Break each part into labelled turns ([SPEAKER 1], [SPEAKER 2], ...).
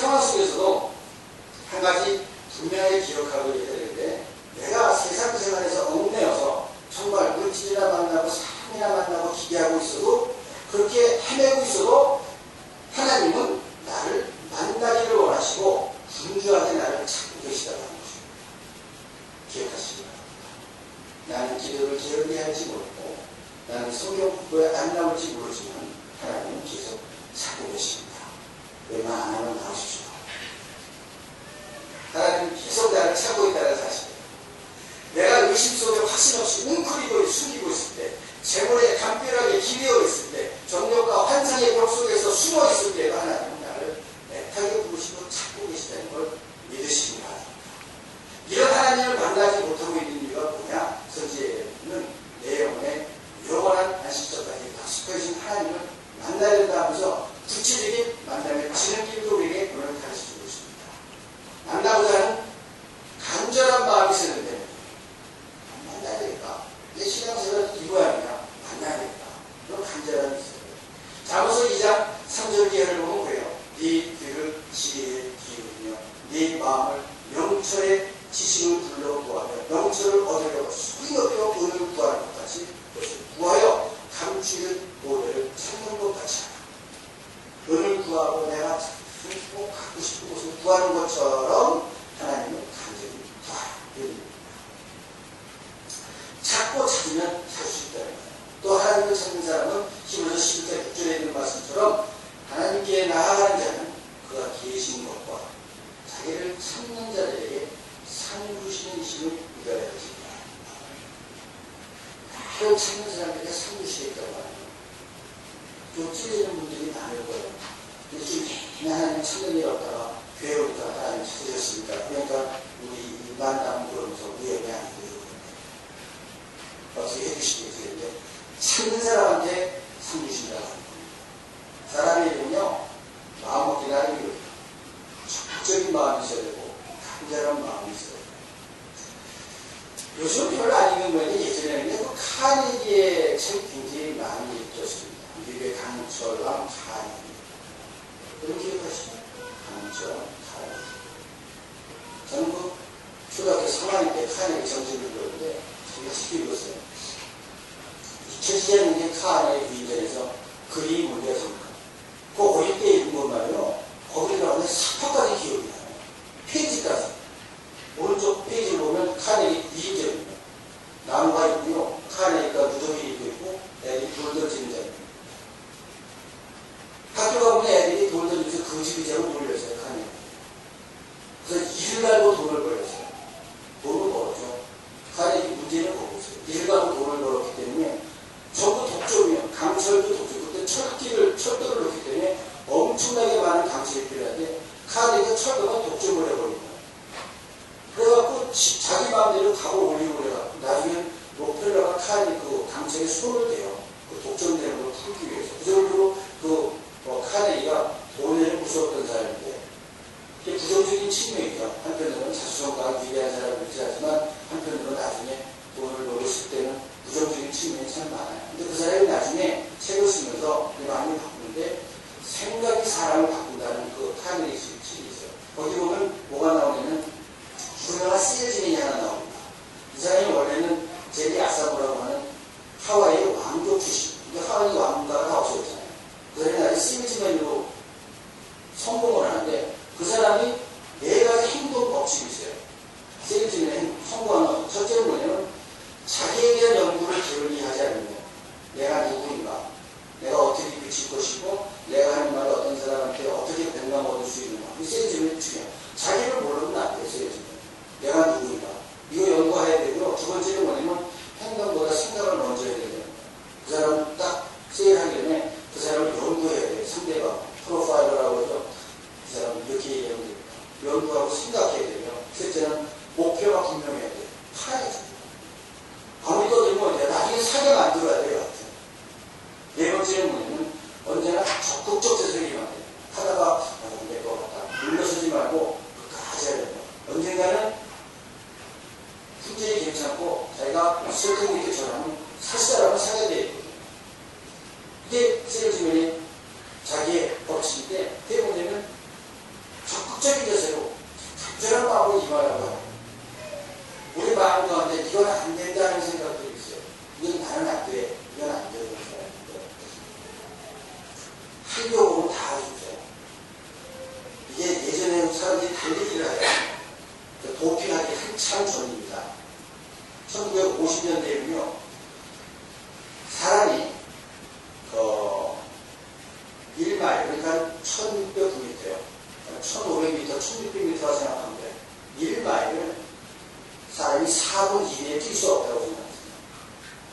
[SPEAKER 1] 상황 속에서도 한 가지 분명히 기억하고 있어야 되는데, 내가 세상 생활에서 얽매여서 정말 물질이나 만나고 사람이나 만나고 기대하고 있어도, 그렇게 헤매고 있어도 하나님은 나를 만나기를 원하시고 분주하게 나를 찾고 계시다는 것입니다. 기억하시기 바랍니다. 나는 기도를 게을리 할지 모르고 나는 성경 공부에 안 나올지 모르지만 하나님은 계속 찾고 계십니다. 웬만 안 하면 나오십시오. 하나님은 계속 나를 찾고 있다는 사실이에요. 내가 의심 속에 확신 없이 웅크리고 숨기고 있을 때, 재물에 담벼락에 기대어 있을 때, 정욕과 환상의 벽 속에서 숨어 있을 때 하나님은 나를 애타게 부르시고 찾고 계시다는 걸 믿으시기 바랍니다. 이런 하나님을 만나지 못하고 있는 이유가 뭐냐? 선지자는 내 영혼에 영원한 안식처까지 약속하신 하나님을 만나야 된다 하면서 구체적인 만남의 진행길도 우리에게 오늘 가르쳐주고 있습니다. 만나고자 하는 간절한 마음이 있었는데, 만나야 되겠다. 내 신앙생활을 이거야 아니냐? 만나야 되겠다. 그런 간절함이 있어요. 잠언서 2장 3절 기하를 보면 그래요. 네 귀를 지혜에 기울이며 네 마음을 명철의 지식을 불러 구하며 명철을 얻으려고 소리 높여 은을 구하는 것 같이 그것을 구하여 감추는 모래를 찾는 것 같이 하라. 은을 구하고 내가 꼭 갖고 싶은 것을 구하는 것처럼 하나님은 간절히 구하라. 찾고 찾으면 찾을 수 있다는 거예요. 또 하나님을 찾는 사람은 히브리서 11장 6절에 있는 말씀처럼 하나님께 나아가는 자는 그가 계신 것과 자기를 찾는 자들에게 상 주시는 힘을 믿어야 하지. 하나님 찾는 사람에게 상 주시겠다고 하는 거예요. 좀 찔리는 분들이 많을 거예요. 근데 좀 하나님 찾는 일 없다가 교회 오니까 하나님 찾으셨습니까? 그러니까 우리 만남 그러면서 우연히 아니고 어떻게 해주시겠는데, 찾는 사람한테 상 주신다고 하는 거예요. 사람의 이름은요, 마음 먹기 나름이거든요. 적극적인 마음이 있어야 되고 간절한 마음이 있어야 돼요. 요즘 별로 아니면 뭐냐, 예전에는 그 카네기의 책 굉장히 많이 읽었습니다. 미국의 강철왕 카네기. 여러분 기억하시죠? 강철왕 카네기. 저는 그 초등학교 3학년 때 카네기 정신을 배웠는데 제가 쉽게 읽었어요. 2000년대 카네기 위인전에서 글이 문제였습니다. 그 어릴 때 읽은 것 말이요. 거기에 나오는 사파까지 기억이 나요. 페이지까지. 오른쪽 페이지를 보면 카네기 위인전입니다. 나무가 있고요. 카네기가 무더기 입고 있고 애들이 돌 던지는 자입니다. 학교 가보면 애들이 돌 던지면서 거지기자로 놀렸어요. 카네기. 그래서 일을 갈고 돈을 벌렸어요. 돈을 벌었죠. 카네기 문제는 거고 있어요. 일을 갈고 돈을 벌었기 때문에 전부 독점이에요. 강철도 독점. 그때 철도를 넣기 때문에 엄청나게 많은 강철이 필요한데 카네기가 철도가 독점을 해버립니다. 그래갖고 자기 마음대로 값을 올리고 그래갖고 나중에 록펠러가 카네기 그 강철에 손을 대요. 그 독점되는 걸 풀기 위해서. 그 정도로 카네기가 돈을 무서웠던 사람인데, 이게 부정적인 측면이죠. 한편으로는 자수성가가 위대한 사람이지 하지만 한편으로는 나중에 돈을 벌었을 때는 부정적인 측면이 참 많아요. 근데 그 사람이 나중에 책을 쓰면서 마음이 바꾸는데, 생각이 사람을 바꾼다는 그 카네기 책이 있어요. 거기 보면 뭐가 나오냐면 유명한 세일즈맨이 하나 나옵니다. 이 사람이 원래는 제리 아사무라고 하는 하와이의 왕족 출신. 근데 하와이 왕가가 없어졌잖아요. 그 사람이 아주 세일즈맨으로 성공을 하는데, 그 사람이 4가지 행동 법칙이 있어요. 세일즈맨의 성공하는 것. 첫째는 뭐냐면 자기에 대한 연구를 게을리 하지 않는 거예요. 내가 누구인가? 내가 어떻게 미칠 것이고, 내가 하는 말을 어떤 사람한테 어떻게 공감 얻을 수 있는가? 이 세일즈맨이 중요해요. 자기를 모르면 안 돼요, 세일즈맨. 내가 누구인가? 이거 연구해야 되고요. 두 번째는 뭐냐면 행동보다 생각을 먼저 해야 되는 거예요. 그 사람은 딱 세일하기 전에 그 사람을 연구해야 돼요. 상대방. 프로파일러라고 해서 이 사람은 이렇게 얘기하면 됩니다. 연구하고 생각해야 되고요. 셋째는 목표가 분명해야 돼요. 팔아야죠. 아무리 떠들면 돼요. 나중에 사게 만들어야 돼요. 네 번째는 뭐냐면 언제나 적극적 재생이면 돼요. 하다가 내 것 같다. 물러서지 말고 끝까지 해야 돼요. 언젠가는 품질이 괜찮고 자기가 1609m예요. 1500m, 1600m라고 생각하면 돼요. 1마일을 사람이 4분 이내에 뛸 수 없다고 생각했어요.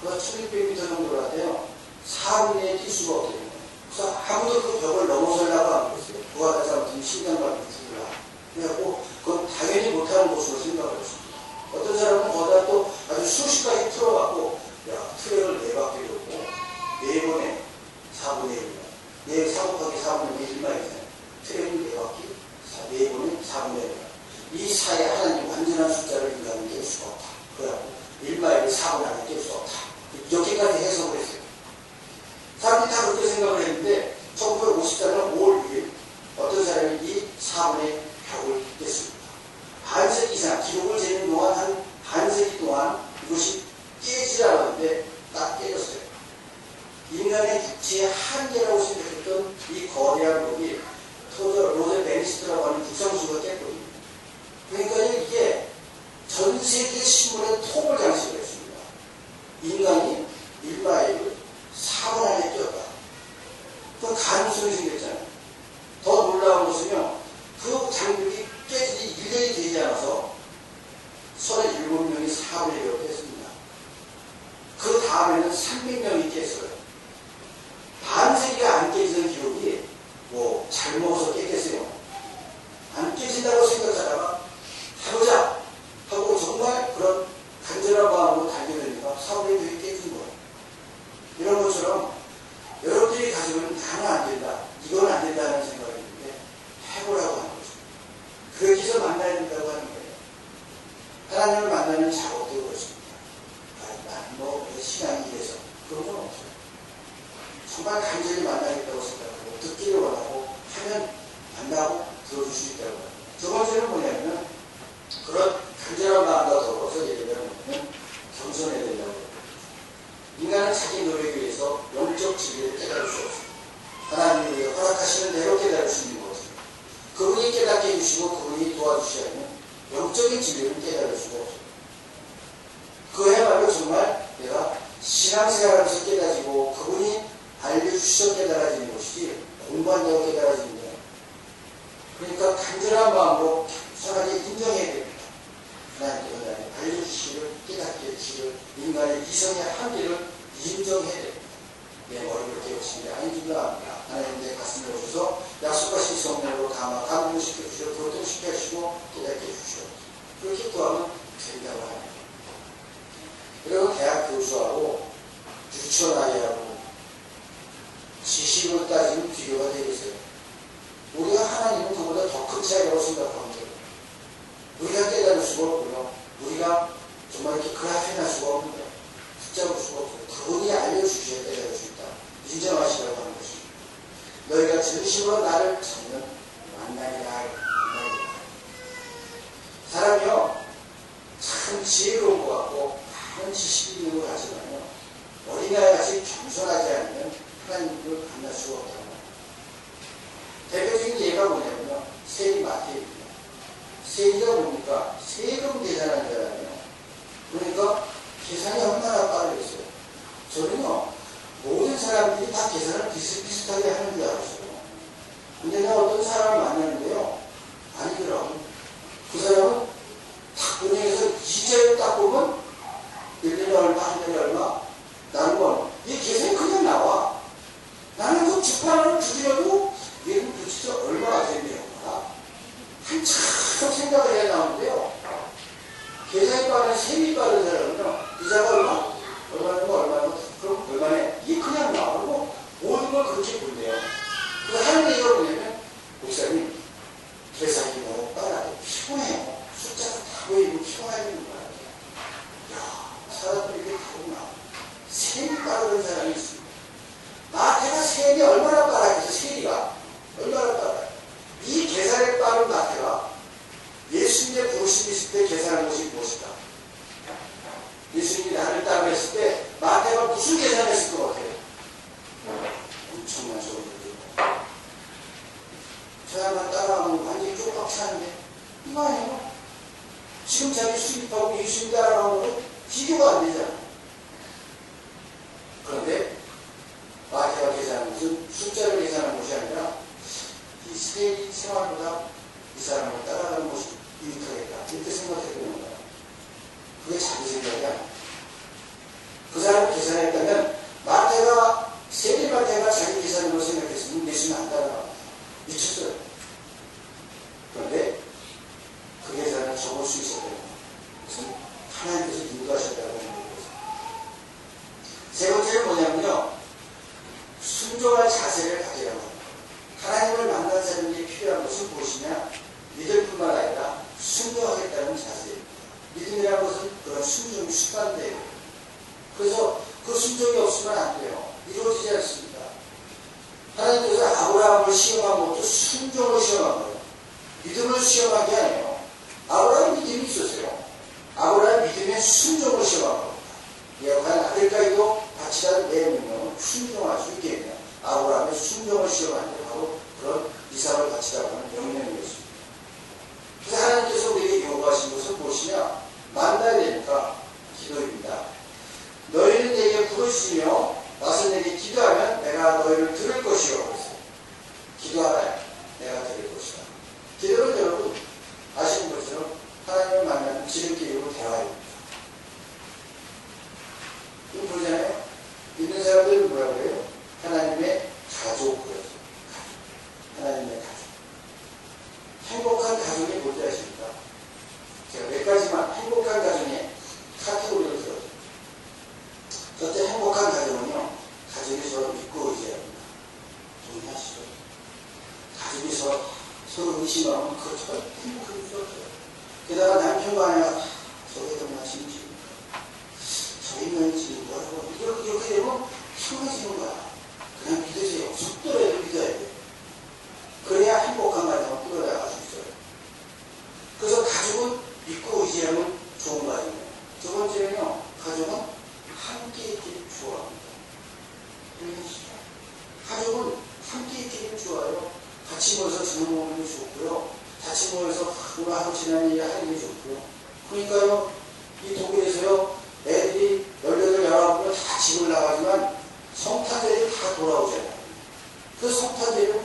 [SPEAKER 1] 그래서 1600m 정도로 하대요. 4분 이내에 뛸 수가 없대요. 그래서 아무도 그 벽을 넘어서려고 안 그랬어요. 그거 하다 잘못하면 심장마비 죽으라. 그래갖고 그건 당연히 못하는 것으로 생각을 했습니다. 어떤 사람은 거기다 또 아주 수십 가지 틀어갖고 야, 트랙을 4바퀴 돌고 4번에 4분의 1이야. 4곱하기 4분의 1마이잖아요. 트랙은 4바퀴, 4번에 4분의 1이야. 이 사이에 하나님 완전한 숫자를 인간은 깰 수가 없다. 그래갖고 1마일을 4분 안에 깰 수 없다. 이렇게까지 해석을 했어요. 사람들이 다 그렇게 생각을 했는데 1954년 5월 6일 어떤 사람이 이 4분의 벽을 깼습니다. 반세기 이상 기록을 재는 동안 한 반세기 동안 이것이 깨지지 않았는데 딱 깨졌어요. 인간의 육체의 한계라고 생각했던 이 거대한 벽이 로제 베니스트라고 하는 국상수가 깼거든요. 그러니까 이게 전 세계 신문에 톱을 장식을 했습니다. 인간이 1마일을 4분 안에 뛰었다. 그 가능성이 생겼잖아요. 더 놀라운 것은요, 그 장벽이 깨지기 1년이 되지 않아서 37명이 4분의 1을 깼습니다. 그 다음에는 300명이 깼어요. 반세기가 안 깨지는 기록이 뭐 잘 먹어서 깼겠어요. 안 깨진다고 생각하다가 해보자 하고 정말 그런 간절한 마음으로 달려드니까 4분의 1이 깨진 거예요. 이런 것처럼 여러분들이 가지고는 나는 안 된다, 이건 안 된다는 생각이 있는데 해보라고 하는 거죠. 그렇게 해서 만나야 된다고 하는 거예요. 하나님을 만나는 작업도 그렇습니다. 나는 뭐 신앙이 이래서 그런 건 없어요. 정말 간절히 만나겠다고 생각하고 듣기를 원하고 하면 만나고 들어줄 수 있다고 합니다. 두 번째는 뭐냐면 그런 간절한 마음과 더불어서 예를 들면 겸손해야 된다고 합니다. 인간은 자기 노력에 의해서 영적 진리를 깨달을 수 없습니다. 하나님이 허락하시는 대로 깨달을 수 있는 것입니다. 그분이 깨닫게 해주시고 그분이 도와주셔야 하면 영적인 진리를 깨달을 수가 없습니다. 그야말로 정말 내가 신앙생활하면서 깨달아지고 그분이 알려주셔서 깨달아지는 것이지 공부한다고 깨달아지는 거예요. 그러니까 간절한 마음으로 선하게 인정해야 됩니다. 하나님께서 나를 알려주시기를 깨닫게 해주시기를 인간의 이성의 한계를 인정해야 됩니다. 내 머리를 깨우치는데 아니기도 합니다. 하나님 내 가슴에 오셔서 약속하신 성령으로 감동시켜주시고 교통시켜주시고 깨닫게 해주시고 그렇게 구하면 된다고 합니다. 그리고 대학 교수하고 유치원 아이하고 지식을 따지면 비교가 되겠어요. 우리가 하나님은 그보다 더 큰 차이라고 생각합니다. 우리가 깨달을 수가 없고요. 우리가 정말 이렇게 그래프할 수가 없는데 붙잡을 수가 없어요. 그분이 알려주셔야 깨달을 수 있다. 인정하시라고 하는 것입니다. 너희가 진심으로 나를 찾는 만나리라. 사람이요 참 지혜로운 것 같고 많은 지식이 있는 것 같지만요 어린아이같이 겸손하지 않으면 하나님을 만날 수가 없다고 합니다. 대표적인 예가 뭐냐면요 세리 마태입니다. 세리가 뭡니까? 세금 계산하는 자라네요. 그러니까 계산이 얼마나 빠르겠어요. 저는요 모든 사람들이 다 계산을 비슷비슷하게 하는 줄 알았어요. 근데 내가 어떤 사람을 만났는데요 아니더라고요. 그 사람은 딱 은행에서 이자를 딱 보면 1년에 얼마, 한 년에 얼마 나는 건 이 계산이 그냥 나와. 나는 그 주판을 두드려도 얘는 도대체 얼마나 되네요. 한참 생각을 해야 나오는데요. 계산이 빠른, 세미 빠른 사람은요, 이자가 얼마? 얼마나, 그럼 얼마네? 이게 그냥 나오고, 모든 걸 그렇게 본대요. 그 하는 얘기가 뭐냐면, 목사님, 계산이 너무 빨라도 피곤해요. 숫자가 다 보이고 피곤하는 거야. 야, 사람들이 이게 다구나. 세미 빠른 사람이 있습니다. 마태가 세미 얼마나 빠르겠어, 세리가. 얼마나 빠르다. 이 계산에 빠른 마태가 예수님의 부르심이 있을 때 계산한 것이 무엇일까? 예수님이 나를 따라 했을 때 마태가 무슨 계산했을 것 같아요? 엄청난 소리를 저 양반 따라가면 완전히 쪽박 차는데 이거 아니에요? 지금 자기 수입하고 예수님 따라가는 건 비교가 안 되잖아. 그런데 마태가 계산한 것은 숫자를 계산한 것이 아니라 생활보다 이 사람을 따라가는 것이 유익하겠다. 이렇게 생각해 보는 거야. 그게 자기 생각이 아니야. 그 사람이 계산했다면 마태가 세리마태가 자기 계산으로 생각했으면 예수는 안 따라갑니다. 미쳤어요. 그런데 그 계산을 적을 수 있었다는 거예요. 그것은 하나님께서 인도하셨다고 하는 거죠. 세 번째는 뭐냐면요. 순종할 자세를 가지라고 합니다. 하나님을 만난 사람에게 필요한 것은 무엇이냐? 믿을 뿐만 아니라 순종하겠다는 자세입니다. 믿음이라는 것은 그런 순종이 습관돼요. 그래서 그 순종이 없으면 안 돼요. 이루어지지 않습니다. 하나님께서 아브라함을 시험한 것도 순종을 시험한 거예요. 믿음을 시험한 게 아니에요. 아브라함 믿음이 있었어요. 아브라함 믿음의 순종을 시험한 겁니다. 예언한 아들까지도 바치라는 내용은요, 순종할 수 있게 해요. 아브라함의 순종을 시험한 게 바로 그런 이삭을 바치라고 하는 명령이었습니다. 그래서 하나님께서 우리에게 요구하신 것은 무엇이냐? 만나야 되니까 기도입니다. 너희는 내게 부르시며 와서 내게 기도하면 내가 너희를 들을 것이요. 그랬어요. 기도하라. 내가 들을 것이다. 기도는 여러분 아시는 것처럼 하나님을 만나는 지름길로 대화입니다. 그럼 보잖아요. 믿는 사람들은 뭐라고 해요? 하나님의 가족 그러죠. 하나님의 가족. 행복한 가족이 뭔지 아십니까? 제가 몇 가지만 행복한 가정의 카테고리를 들어요. 첫째, 행복한 가정은요, 가족이 서로 믿고 의지합니다. 동의하시죠? 가족이 서로 의심하면 그거 절대 행복할 수 없어요. 게다가 남편과 아내가 저게 정말 진심입니까? 저 인간이 지금 뭐라고 이렇게 되면 서운해지는 거야. 그냥 믿으세요. 속도라도 믿어야 돼요. 그래야 행복한 가정을 끌어나갈 수 있어요. 그래서 가족은 믿고 의지하면 좋은 가정이에요. 두 번째는요, 가족은 함께 있기를 좋아합니다. 가족은 함께 있기를 좋아요. 같이 모여서 저녁 먹는 게 좋고요. 같이 모여서 오늘 하루 지난 일을 하는 게 좋고요. 그러니까요, 이 독일에서요, 애들이 18, 19명 다 집을 나가지만 성탄절이 다 돌아오잖아요. 그 성탄절은